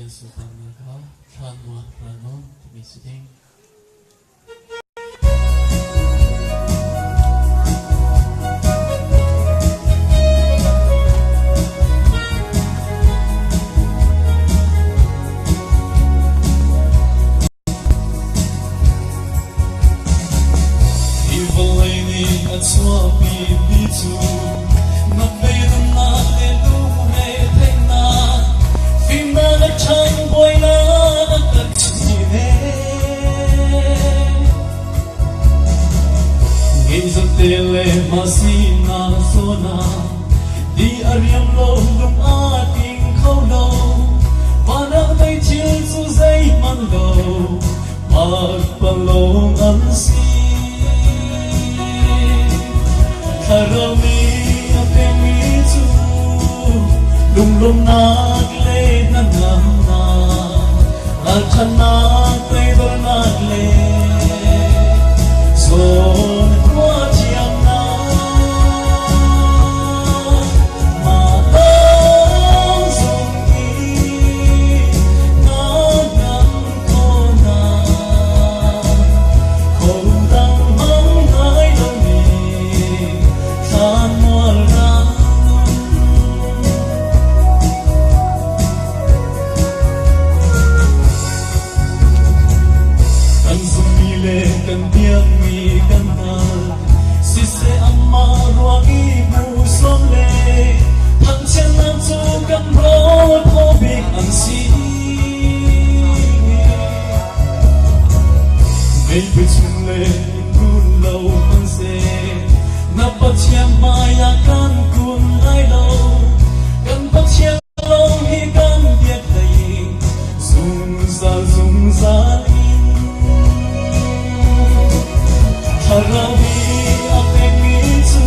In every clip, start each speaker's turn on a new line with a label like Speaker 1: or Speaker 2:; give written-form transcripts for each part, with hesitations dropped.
Speaker 1: Sultanaka, Ranwa Ranon, Timisiding. Evil lady at Swapi Bitu, not made of nothing, do anything not. Female at Chang Boy, not at Chine. Gaze of Tele Masina Sona, the Ariam Low, look ating Kono, Panang they chill to say Mando, Magpalong unseen. Karami apemi tu, lum nagle nangamna, alchana kaidor nagle, son kuachiamna, matang zongi, nagam kona, kodang mangai doni. Kan biang mi kanal, sise amma ruagi musole, hangchen nam tu kan road hobik ansi. Mei bichun le kun lau manse, napachya maya kan kun lai lau, kan pachya lau hi kan biak lai, zum za. Harawi apemi tu,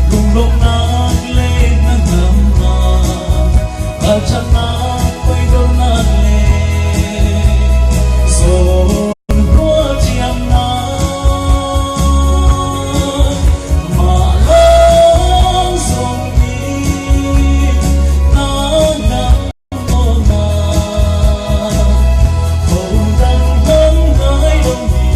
Speaker 1: lulong nagle nangamna, alchana kaidor nagle, zon ruachiamna, malang zongi, nanam ona, kodang mangai dongi.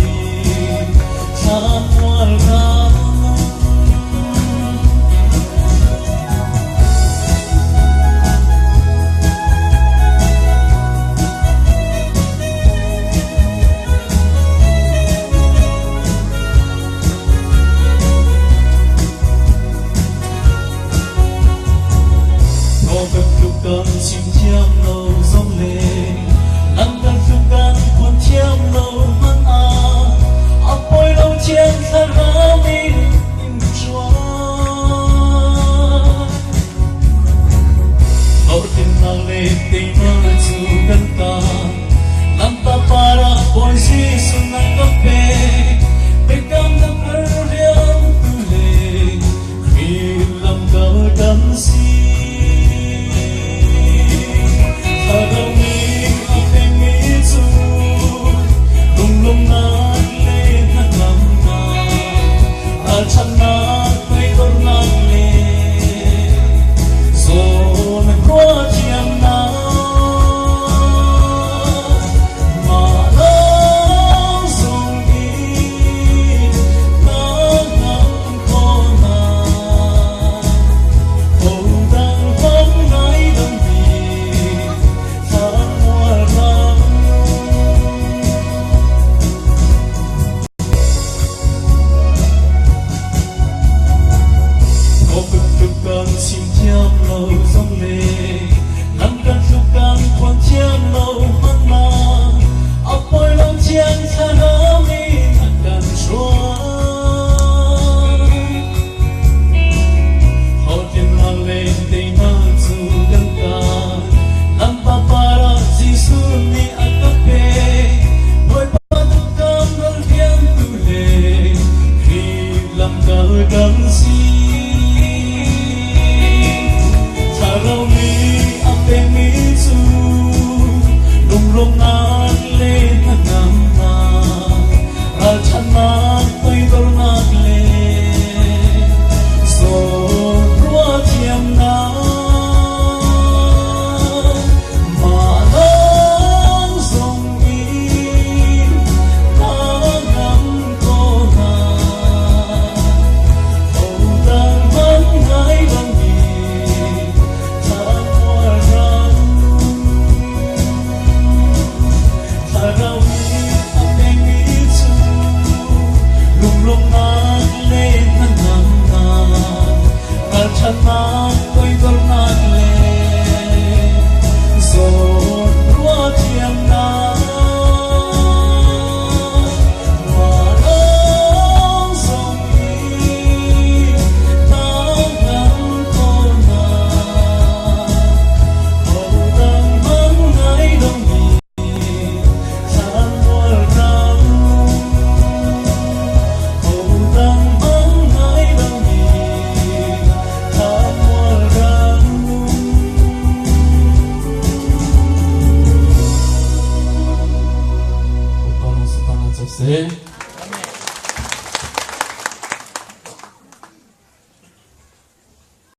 Speaker 1: Zongi Jose